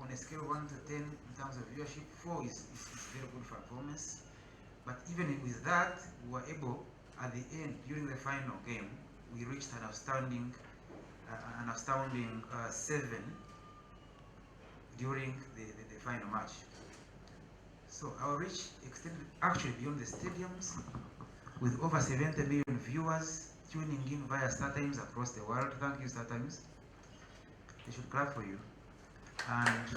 on a scale of 1 to 10 in terms of viewership, 4 is very good performance. But even with that, we were able, at the end, during the final game, we reached an astounding 7 during the final match. So our reach extended actually beyond the stadiums, with over 70 million viewers tuning in via StarTimes across the world. Thank you, StarTimes. They should clap for you. And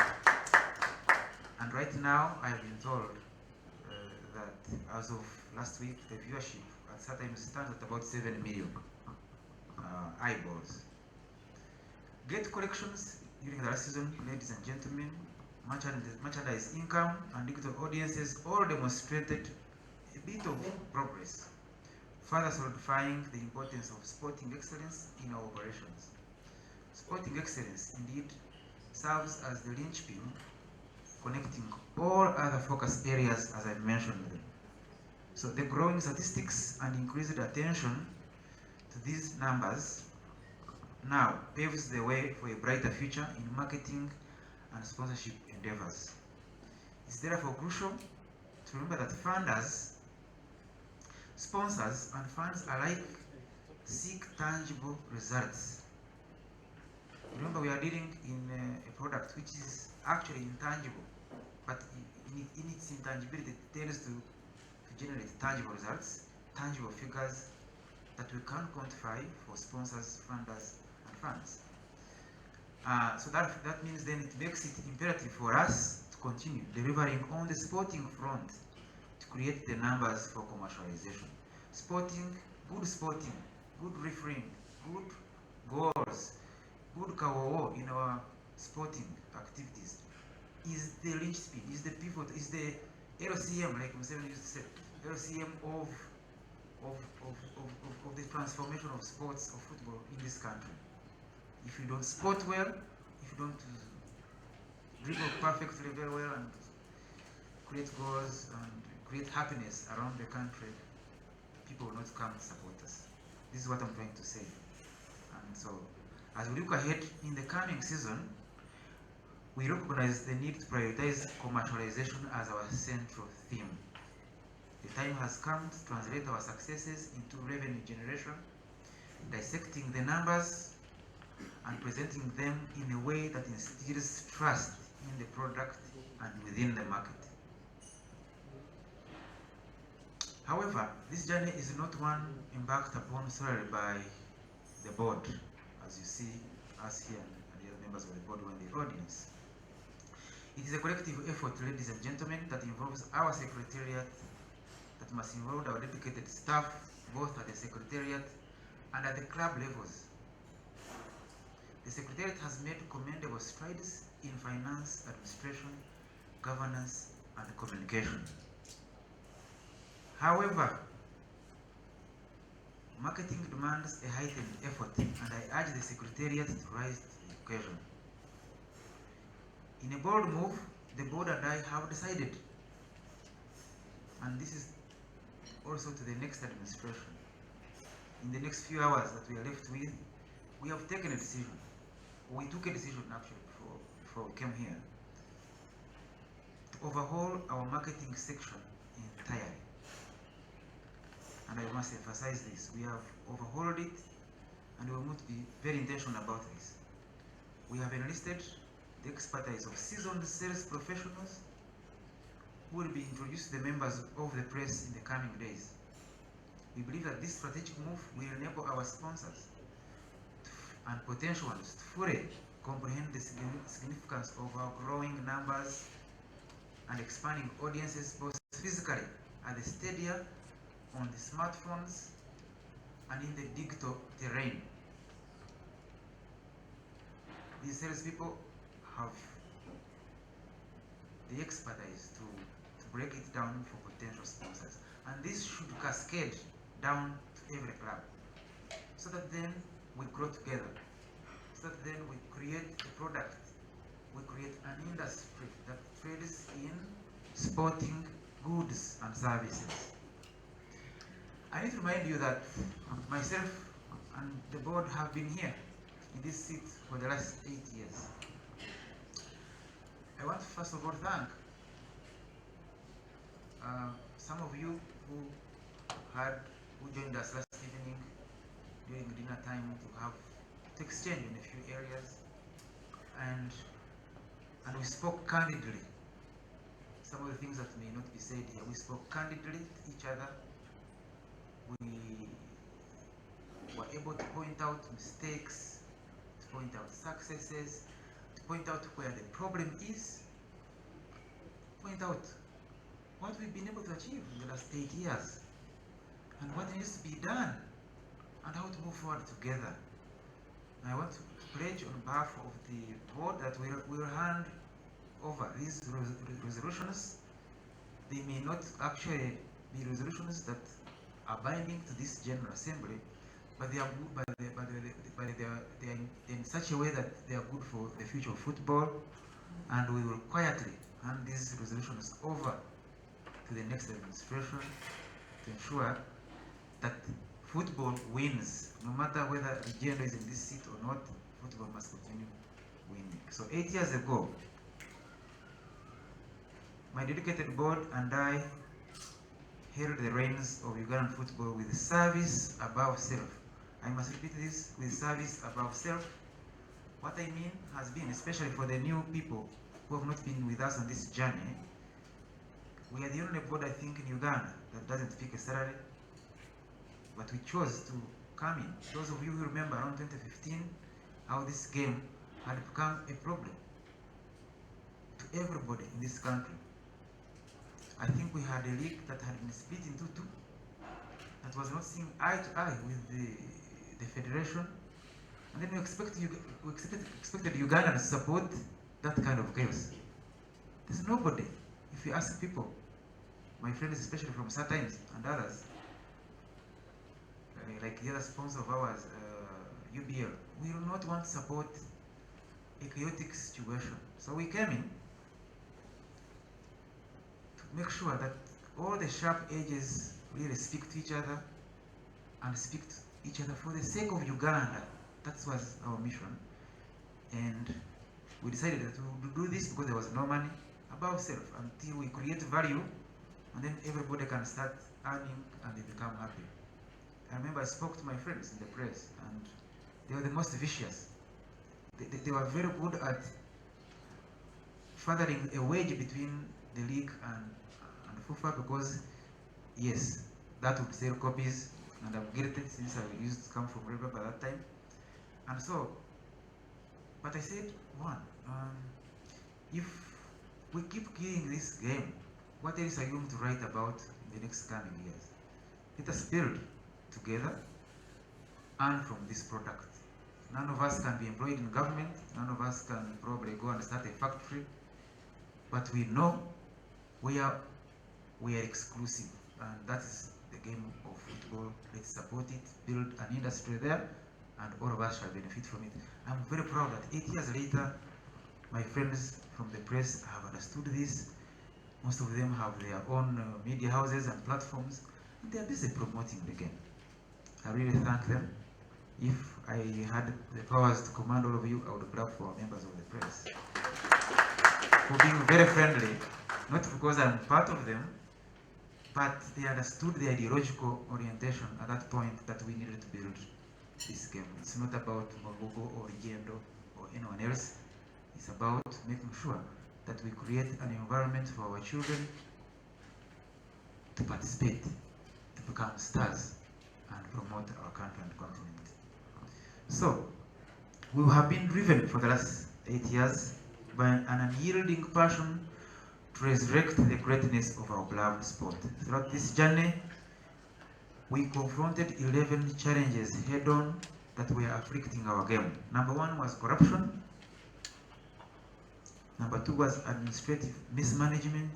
right now, I have been told that as of last week, the viewership at StarTimes stands at about 7 million eyeballs. Great collections during the last season, ladies and gentlemen, merchandise income and digital audiences all demonstrated a bit of progress, further solidifying the importance of sporting excellence in our operations. Sporting excellence indeed serves as the linchpin connecting all other focus areas as I mentioned them. So the growing statistics and increased attention to these numbers now paves the way for a brighter future in marketing and sponsorship endeavors. It's therefore crucial to remember that funders, sponsors, and fans alike seek tangible results. Remember, we are dealing in a product which is actually intangible, but in its intangibility, it tends to generate tangible results, tangible figures that we can quantify for sponsors, funders, and fans. So that means then it makes it imperative for us to continue delivering on the sporting front to create the numbers for commercialization. Sporting, good refereeing, good goals, good kawawa in our sporting activities is the linchpin, is the pivot, is the LCM, like Museveni used to say, LCM of the transformation of sports, of football in this country. If you don't sport well, if you don't dribble perfectly very well and create goals and create happiness around the country, people will not come to support us. This is what I'm trying to say. And so, as we look ahead in the coming season, we recognize the need to prioritize commercialization as our central theme. The time has come to translate our successes into revenue generation, dissecting the numbers and presenting them in a way that instills trust in the product and within the market. However, this journey is not one embarked upon solely by the board, as you see us here and the other members of the board who are in the audience. It is a collective effort, ladies and gentlemen, that involves our secretariat, that must involve our dedicated staff, both at the secretariat and at the club levels. The secretariat has made commendable strides in finance, administration, governance, and communication. However, marketing demands a heightened effort, and I urge the secretariat to rise to the occasion. In a bold move, the board and I have decided, and this is also to the next administration, in the next few hours that we are left with, we have taken a decision. We took a decision actually before we came here to overhaul our marketing section entirely. And I must emphasize this, we have overhauled it and we want to be very intentional about this. We have enlisted the expertise of seasoned sales professionals who will be introduced to the members of the press in the coming days. We believe that this strategic move will enable our sponsors and potential ones to fully comprehend the significance of our growing numbers and expanding audiences both physically at the stadia, on the smartphones, and in the digital terrain. These salespeople have the expertise to break it down for potential sponsors. And this should cascade down to every club, so that then we grow together, so that then we create a product, we create an industry that trades in sporting goods and services. I need to remind you that myself and the board have been here in this seat for the last 8 years. want to first of all thank some of you who joined us last evening during dinner time to exchange in a few areas, and we spoke candidly. Some of the things that may not be said here, we spoke candidly to each other. We were able to point out mistakes, to point out successes, to point out where the problem is, point out what we've been able to achieve in the last 8 years, and what needs to be done, and how to move forward together. And I want to pledge on behalf of the board that we'll hand over these resolutions. They may not actually be resolutions that are binding to this General Assembly, but they are in such a way that they are good for the future of football, and we will quietly hand these resolutions over to the next administration to ensure that football wins. No matter whether Regendo is in this seat or not, football must continue winning. So 8 years ago, my dedicated board and I held the reins of Ugandan football with service above self. I must repeat this, with service above self. What I mean has been, especially for the new people who have not been with us on this journey, we are the only board, I think, in Uganda that doesn't pick a salary, but we chose to come in. Those of you who remember around 2015, how this game had become a problem to everybody in this country. I think we had a league that had been split into two, that was not seeing eye to eye with the federation, and then we expected Uganda to support that kind of chaos. There's nobody. If you ask people, my friends, especially from SATIMES and others, like the other sponsor of ours, UBL, we do not want to support a chaotic situation. So we came in to make sure that all the sharp edges really speak to each other and speak to each other for the sake of Uganda. That was our mission. And we decided that we would do this because there was no money above self until we create value, and then everybody can start earning and they become happy. I remember I spoke to my friends in the press, and they were the most vicious. They were very good at furthering a wedge between the league and Fufa, because yes, that would sell copies, and I'm guilty since I used to come from River by that time. And so, but I said, if we keep killing this game, what else are you going to write about in the next coming years? Let us build together and from this product. None of us can be employed in government, none of us can probably go and start a factory, but we know we are exclusive, and that's the game of football. Let's support it, build an industry there, and all of us shall benefit from it. I'm very proud that 8 years later, my friends from the press have understood this. Most of them have their own media houses and platforms, and they are busy promoting the game. I really thank them. If I had the powers to command all of you, I would clap for members of the press for being very friendly, not because I'm part of them, but they understood the ideological orientation at that point that we needed to build this game. It's not about Mogogo or Gendo or anyone else. It's about making sure that we create an environment for our children to participate, to become stars, and promote our country and continent. So, we have been driven for the last 8 years by an unyielding passion to resurrect the greatness of our beloved sport. Throughout this journey, we confronted 11 challenges head-on that were afflicting our game. Number 1 was corruption. Number 2 was administrative mismanagement.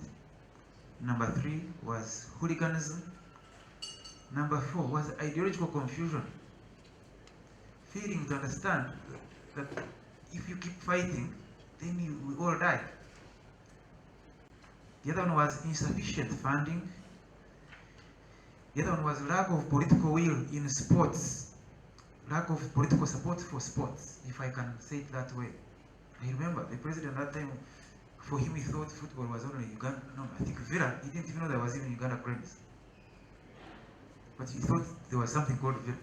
Number 3 was hooliganism. Number 4 was ideological confusion. Failing to understand that if you keep fighting, then you will all die. The other one was insufficient funding. The other one was lack of political will in sports. Lack of political support for sports, if I can say it that way. I remember the president at that time For him, he thought football was only Uganda. No, I think Villa. He didn't even know there was even Uganda Cranes. But he thought there was something called Villa.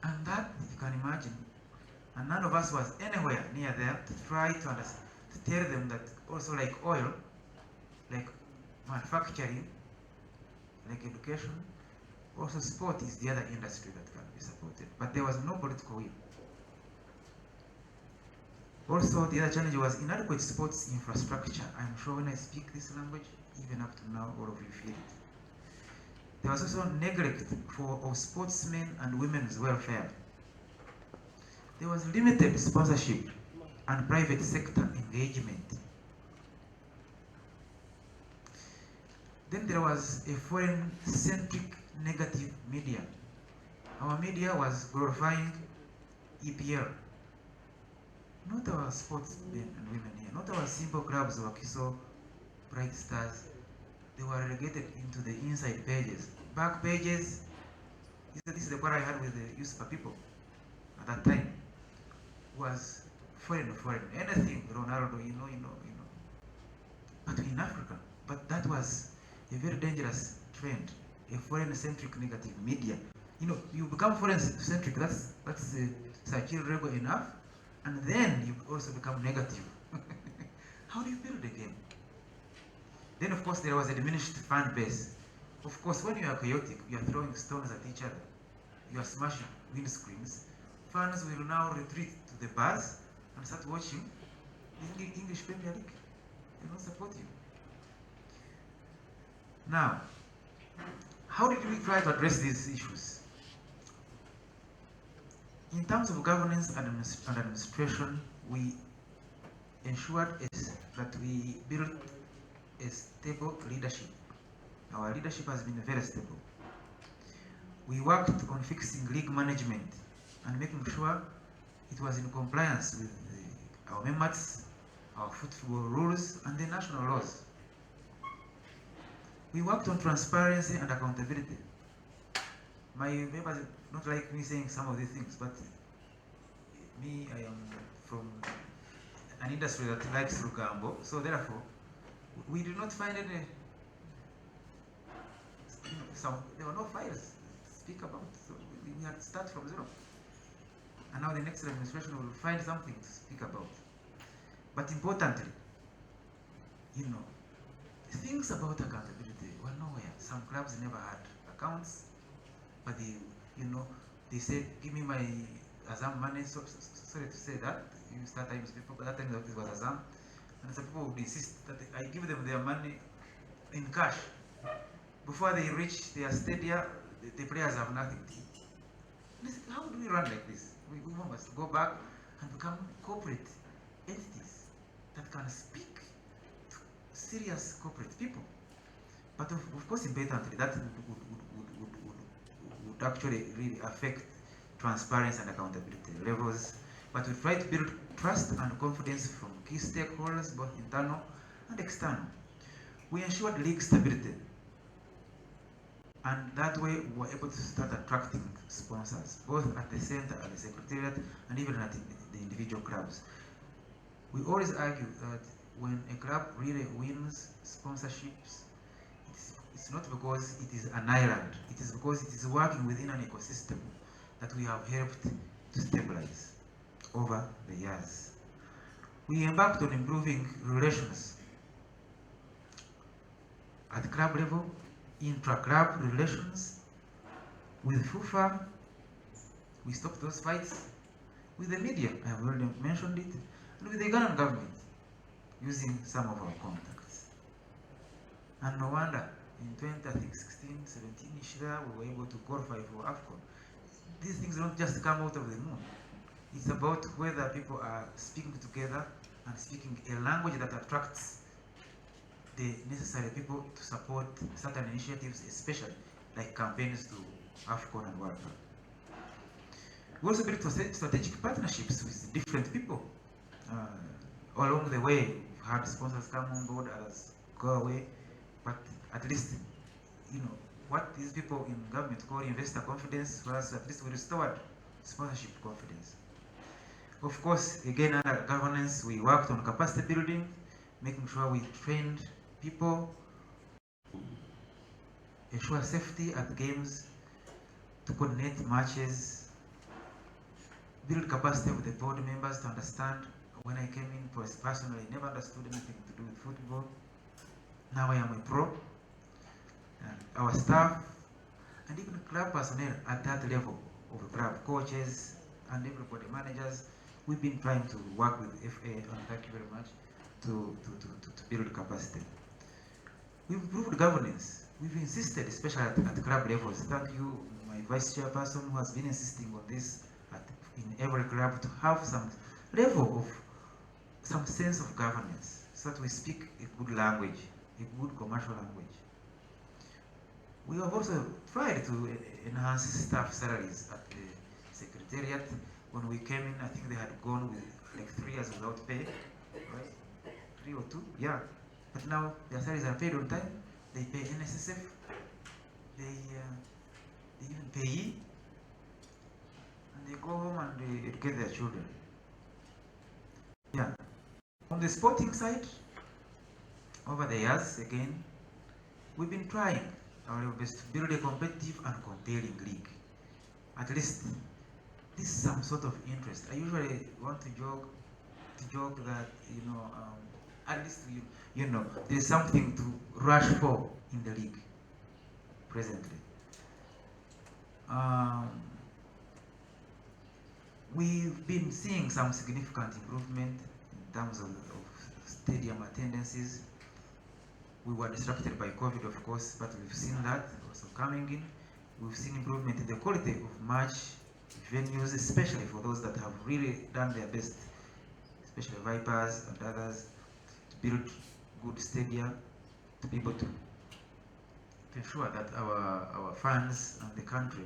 And that, you can imagine, and none of us was anywhere near there to try to understand, to tell them that also like oil, like manufacturing, like education, also sport is the other industry that can be supported. But there was no political will. Also, the other challenge was inadequate sports infrastructure. I'm sure when I speak this language, even up to now, all of you feel it. There was also neglect of sportsmen and women's welfare. There was limited sponsorship and private sector engagement. Then there was a foreign-centric negative media. Our media was glorifying EPL. Not our sportsmen and women here, not our simple clubs of Akiso, Bright Stars. They were relegated into the inside pages. Back pages, this is the what I had with the USPA people at that time, was foreign. Anything, Ronaldo, you know. But in Africa, but that was a very dangerous trend, a foreign-centric negative media. You become foreign-centric, that's satirical enough, and then you also become negative. How do you build again? Then, of course, there was a diminished fan base. Of course, when you are chaotic, you are throwing stones at each other, you are smashing windscreens, fans will now retreat to the bars and start watching the English Premier League. They don't support you. Now, how did we try to address these issues? In terms of governance and administration, we ensured that we built a stable leadership. Our leadership has been very stable. We worked on fixing league management and making sure it was in compliance with our members, our football rules, and the national laws. We worked on transparency and accountability. My members don't like me saying some of these things, but me, I am from an industry that likes Rugambo, so therefore, we did not find any, there were no files to speak about, so we had to start from zero. And now the next administration will find something to speak about. But importantly, things about accountability were nowhere. Some clubs never had accounts, but they said, give me my Azam money. Sorry to say that, you start times before, but that time it was Azam. And some people would insist that I give them their money in cash. Before they reach their stadia, the players have nothing to eat. How do we run like this? We must go back and become corporate entities that can speak to serious corporate people. But of course, importantly, that would actually really affect transparency and accountability levels. But we try to build trust and confidence from key stakeholders, both internal and external. We ensured league stability. And that way, we were able to start attracting sponsors, both at the center, at the secretariat, and even at the individual clubs. We always argue that when a club really wins sponsorships, it's not because it is an island. It is because it is working within an ecosystem that we have helped to stabilize over the years. We embarked on improving relations at club level, intra-club relations. With Fufa, we stopped those fights. With the media, I have already mentioned it, and with the Ghanaian government, using some of our contacts. And no wonder, in 2016, 17-ish there, we were able to qualify for AFCON. These things don't just come out of the moon. It's about whether people are speaking together and speaking a language that attracts the necessary people to support certain initiatives, especially like campaigns to AFCON and World Cup. We also built strategic partnerships with different people. Along the way, we've had sponsors come on board, others go away, but at least, what these people in government call investor confidence, for us at least we restored sponsorship confidence. Of course, again, under governance, we worked on capacity building, making sure we trained people, ensure safety at games, to coordinate matches, build capacity of the board members to understand. When I came in personally, I never understood anything to do with football. Now I am a pro. And our staff and even club personnel at that level of the club, coaches and everybody, managers, we've been trying to work with FA, and thank you very much, to build capacity. We've improved governance. We've insisted, especially at club levels. Thank you, my vice chairperson, who has been insisting on this in every club, to have some level of some sense of governance, so that we speak a good language, a good commercial language. We have also tried to enhance staff salaries at the secretariat. When we came in, I think they had gone with like 3 years without pay, right? 3 or 2, yeah. But now their salaries are paid on time. They pay NSSF. They even pay, and they go home and they educate their children. Yeah. On the sporting side, over the years, again, we've been trying our level best to build a competitive and compelling league. At least this is some sort of interest. I usually want to joke that, at least there's something to rush for in the league presently. We've been seeing some significant improvement in terms of stadium attendances. We were disrupted by COVID, of course, but we've seen that also coming in. We've seen improvement in the quality of match venues, especially for those that have really done their best, especially Vipers and others, to build good stadia, to be able to ensure that our fans and the country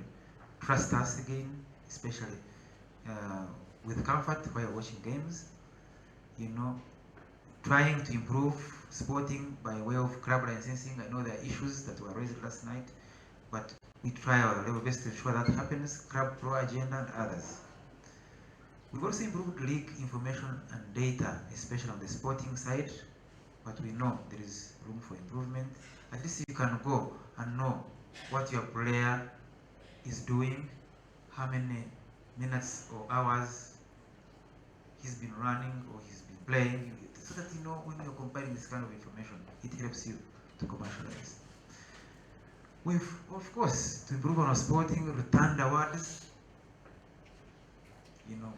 trust us again, especially with comfort while watching games. Trying to improve sporting by way of club licensing. I know there are issues that were raised last night, but we try our level best to ensure that happens. Club Pro agenda and others. We've also improved league information and data, especially on the sporting side, but we know there is room for improvement. At least you can go and know what your player is doing, how many minutes or hours he's been running or he's been playing, so that when you're compiling this kind of information, it helps you to commercialize. We've, of course, to improve on our sporting, returned awards,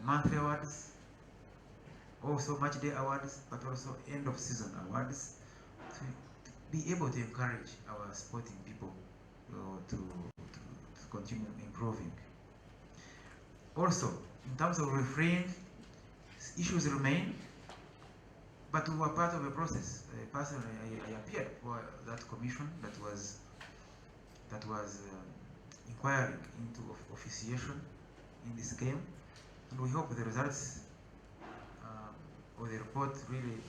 monthly awards, also match day awards, but also end of season awards, to be able to encourage our sporting people to continue improving. Also, in terms of refereeing, issues remain, but we were part of a process. Personally, I appeared for that commission that was inquiring into officiation in this game, and we hope the results or the report really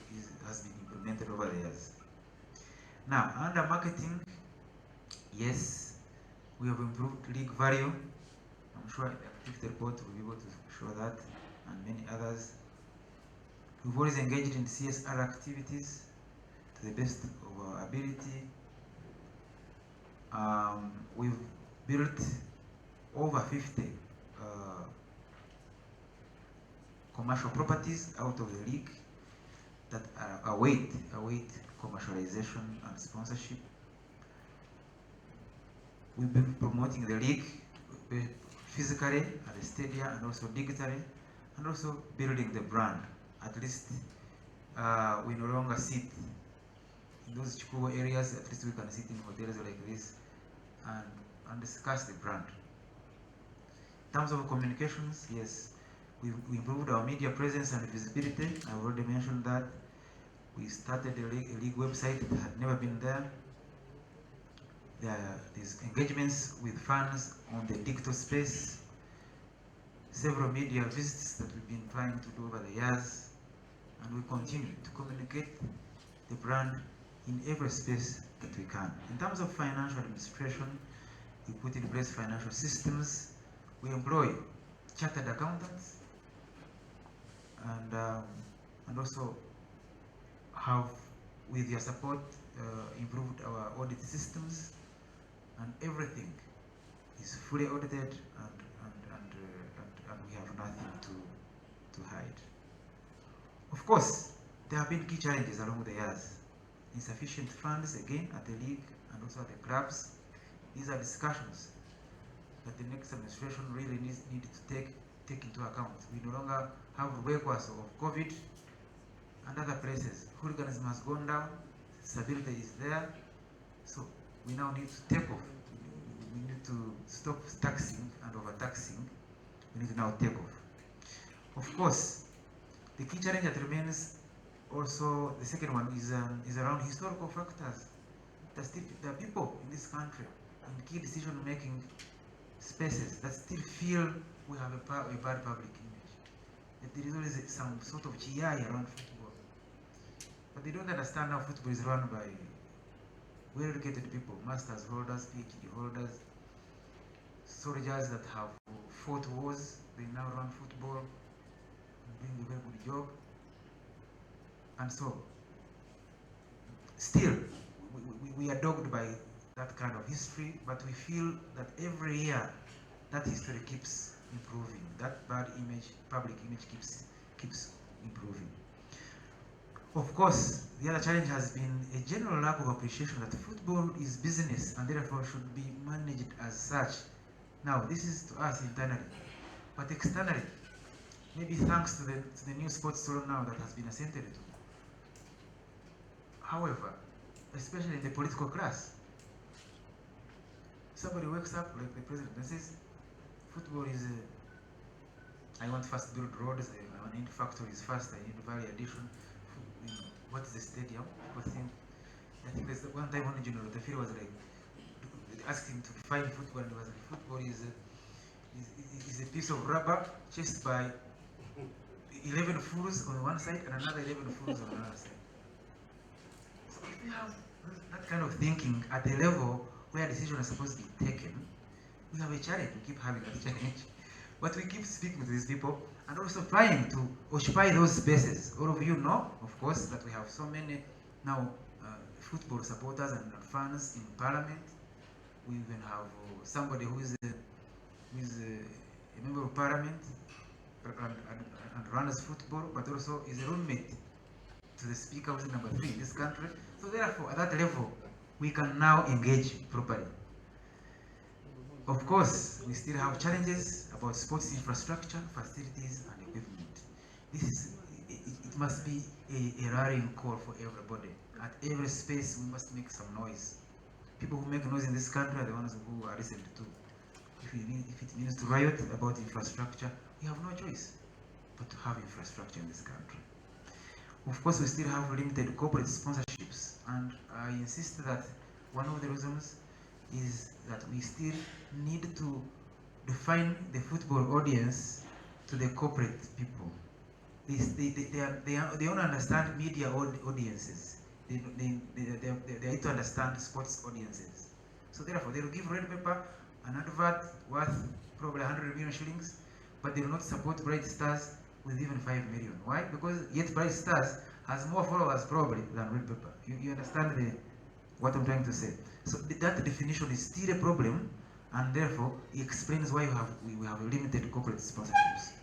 has been implemented over the years. Now, under marketing, yes, we have improved league value. I'm sure the activity report will be able to show that, and many others. We've always engaged in CSR activities to the best of our ability. We've built over 50 commercial properties out of the league that await commercialization and sponsorship. We've been promoting the league physically at the stadium and also digitally, and also building the brand. At least we no longer sit in those Chikuwa areas. At least we can sit in hotels like this and discuss the brand. In terms of communications, yes, we improved our media presence and visibility. I've already mentioned that. We started a league website that had never been there. There's engagements with fans on the digital space, several media visits that we've been trying to do over the years, and we continue to communicate the brand in every space that we can. In terms of financial administration, we put in place financial systems. We employ chartered accountants and also have, with your support, improved our audit systems, and everything is fully audited, and we have nothing to hide. Of course, there have been key challenges along the years. Insufficient funds, again, at the league and also at the clubs. These are discussions that the next administration really needs to take into account. We no longer have records of COVID and other places. Hooliganism has gone down, stability is there, so we now need to take off. We need to stop taxing and overtaxing. We need to now take off. Of course, the key challenge that remains also, the second one is around historical factors. There are people in this country in key decision-making spaces that still feel we have a bad public image. That there is always some sort of GI around football. But they don't understand how football is run by well-educated people, masters holders, PhD holders, soldiers that have fought wars. They now run football, doing a very good job. And so, still, we are dogged by that kind of history, but we feel that every year that history keeps improving. That bad image, public image keeps improving. Of course, the other challenge has been a general lack of appreciation that football is business and therefore should be managed as such. Now, this is to us internally, but externally, maybe thanks to the new sports law now that has been assented to. However, especially in the political class, somebody wakes up like the president and says, football is I want first build roads, I need factories first, I need value addition. What is the stadium? I think there's one time when General Tafiri was like, asked him to define football, and he was like, football is a piece of rubber chased by 11 fools on one side and another 11 fools on another side. So if we have that kind of thinking at the level where decisions are supposed to be taken, we have a challenge. We keep having that challenge. But we keep speaking to these people and also trying to occupy those spaces. All of you know, of course, that we have so many now football supporters and fans in parliament. We even have somebody who is a member of parliament and runs football, but also is a roommate to the speaker, who is number 3 in this country. So therefore, at that level, we can now engage properly. Of course, we still have challenges about sports infrastructure, facilities, and equipment. It must be a rallying call for everybody. At every space, we must make some noise. People who make noise in this country are the ones who are listened to. If it means to riot about infrastructure, we have no choice but to have infrastructure in this country. Of course, we still have limited corporate sponsorships, and I insist that one of the reasons is that we still need to define the football audience to the corporate people. They don't understand media audiences. They need to understand sports audiences. So therefore, they will give Red Pepper an advert worth probably 100 million shillings, but they will not support Bright Stars with even 5 million. Why? Because yet Bright Stars has more followers probably than Red Pepper. You understand what I'm trying to say? So that definition is still a problem, and therefore it explains why we have limited corporate sponsorships.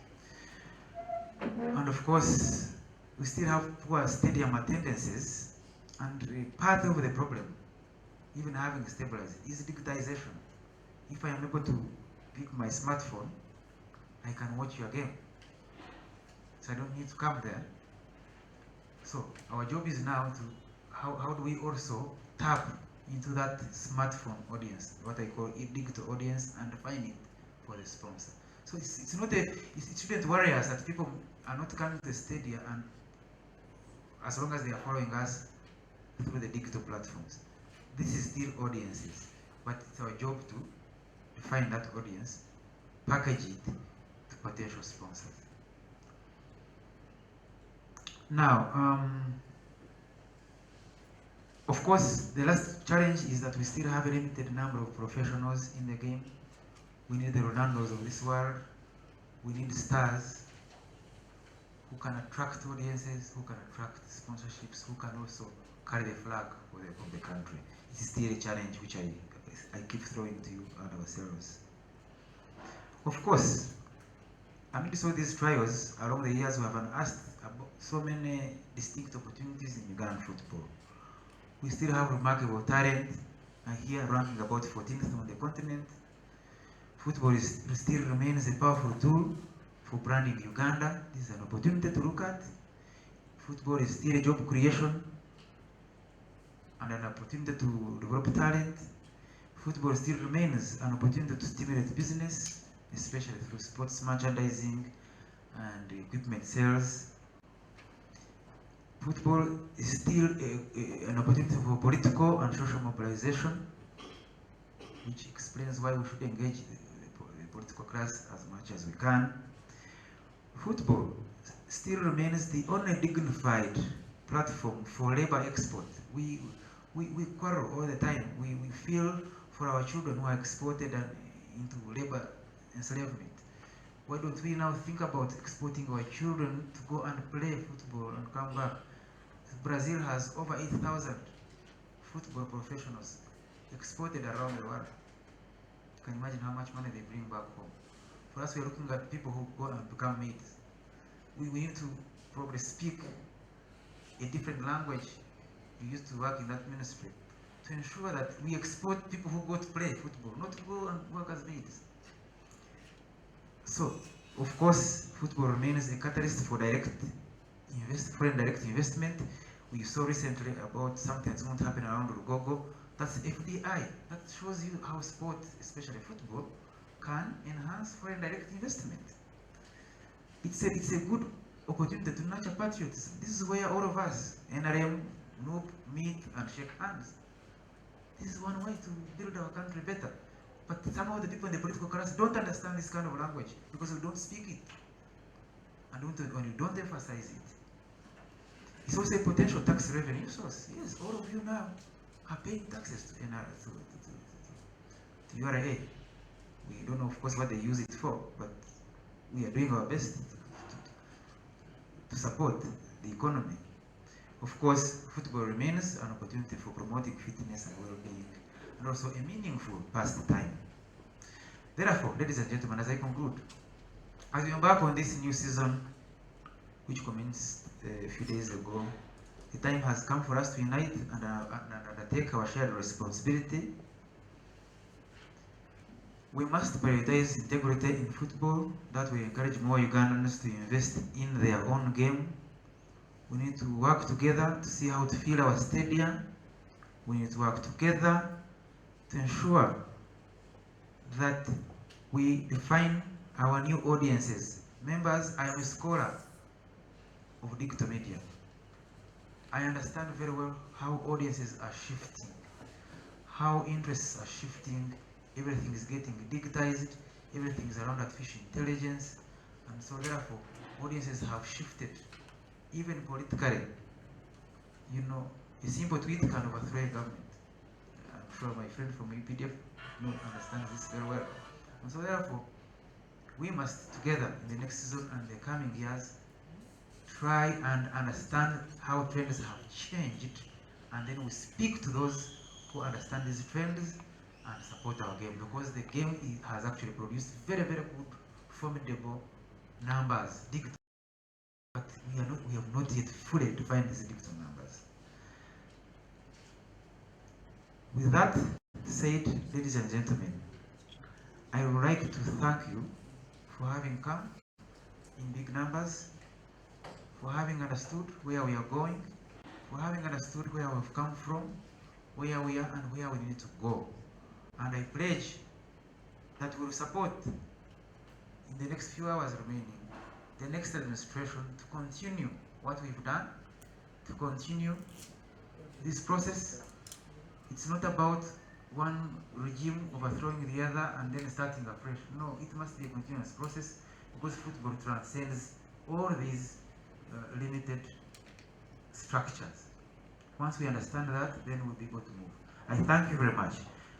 And of course, we still have poor stadium attendances, and part of the problem, even having stabilized, is digitization. If I am able to pick my smartphone, I can watch your game. So I don't need to come there. So our job is now to, how do we also tap into that smartphone audience, what I call a digital audience, and define it for the sponsor. So it's not it shouldn't worry us that people are not coming to the stadium, and as long as they are following us through the digital platforms. This is still audiences, but it's our job to define that audience, package it to potential sponsors. Now, of course, the last challenge is that we still have a limited number of professionals in the game. We need the Ronaldos of this world. We need stars who can attract audiences, who can attract sponsorships, who can also carry the flag of the country. It's still a challenge which I keep throwing to you and ourselves. Of course, amidst all these trials, along the years we have unearthed about so many distinct opportunities in Ugandan football. We still have remarkable talent, and here ranking about 14th on the continent. Football still remains a powerful tool for branding Uganda. This is an opportunity to look at. Football is still a job creation and an opportunity to develop talent. Football still remains an opportunity to stimulate business, especially through sports merchandising and equipment sales. Football is still an opportunity for political and social mobilization, which explains why we should engage the political class as much as we can. Football still remains the only dignified platform for labor export. We quarrel all the time. We feel for our children who are exported into labor enslavement. Why don't we now think about exporting our children to go and play football and come back? Brazil has over 8,000 football professionals exported around the world. You can imagine how much money they bring back home. For us, we are looking at people who go and become maids. We need to probably speak a different language we used to work in that ministry to ensure that we export people who go to play football, not to go and work as maids. So, of course, football remains a catalyst for foreign direct investment. We saw recently about something that's going to happen around Rugogo. That's FDI. That shows you how sport, especially football, can enhance foreign direct investment. It's a good opportunity to nurture patriotism. This is where all of us, NRM, NOP, meet and shake hands. This is one way to build our country better. But some of the people in the political class don't understand this kind of language because we don't speak it. And when you don't emphasize it, it's also a potential tax revenue source. Yes, all of you now are paying taxes to URA. We don't know, of course, what they use it for, but we are doing our best to support the economy. Of course, football remains an opportunity for promoting fitness and well-being, and also a meaningful pastime. Therefore, ladies and gentlemen, as I conclude, as we embark on this new season, which commenced a few days ago, the time has come for us to unite and undertake our shared responsibility. We must prioritize integrity in football. That will encourage more Ugandans to invest in their own game. We need to work together to see how to fill our stadium. We need to work together to ensure that we define our new audiences. Members, I am a scholar of digital media. I understand very well how audiences are shifting, how interests are shifting. Everything is getting digitized, everything is around artificial intelligence, and so therefore audiences have shifted, even politically. You know, a simple tweet can overthrow a government. I'm sure my friend from UPDF understands this very well. And so therefore, we must together in the next season and the coming years try and understand how trends have changed, and then we speak to those who understand these trends and support our game, because the game has actually produced very, very good, formidable numbers, digital, but we have not yet fully defined these digital numbers. With that said, ladies and gentlemen, I would like to thank you for having come in big numbers, for having understood where we are going, for having understood where we've come from, where we are and where we need to go. And I pledge that we will support, in the next few hours remaining, the next administration to continue what we've done, to continue this process. It's not about one regime overthrowing the other and then starting afresh. No, it must be a continuous process, because football transcends all these limited structures. Once we understand that, then we'll be able to move. I thank you very much.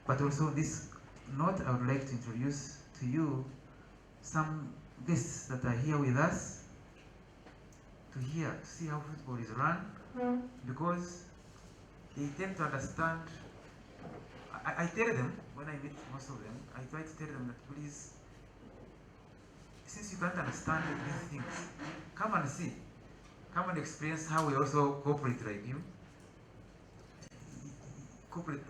But also on this note, I would like to introduce to you some guests that are here with us. to hear, to see how football is run, because they tend to understand. I tell them, when I meet most of them, I try to tell them that please, since you can't understand these things, come and see. Come and experience how we also cooperate like you. Cooperate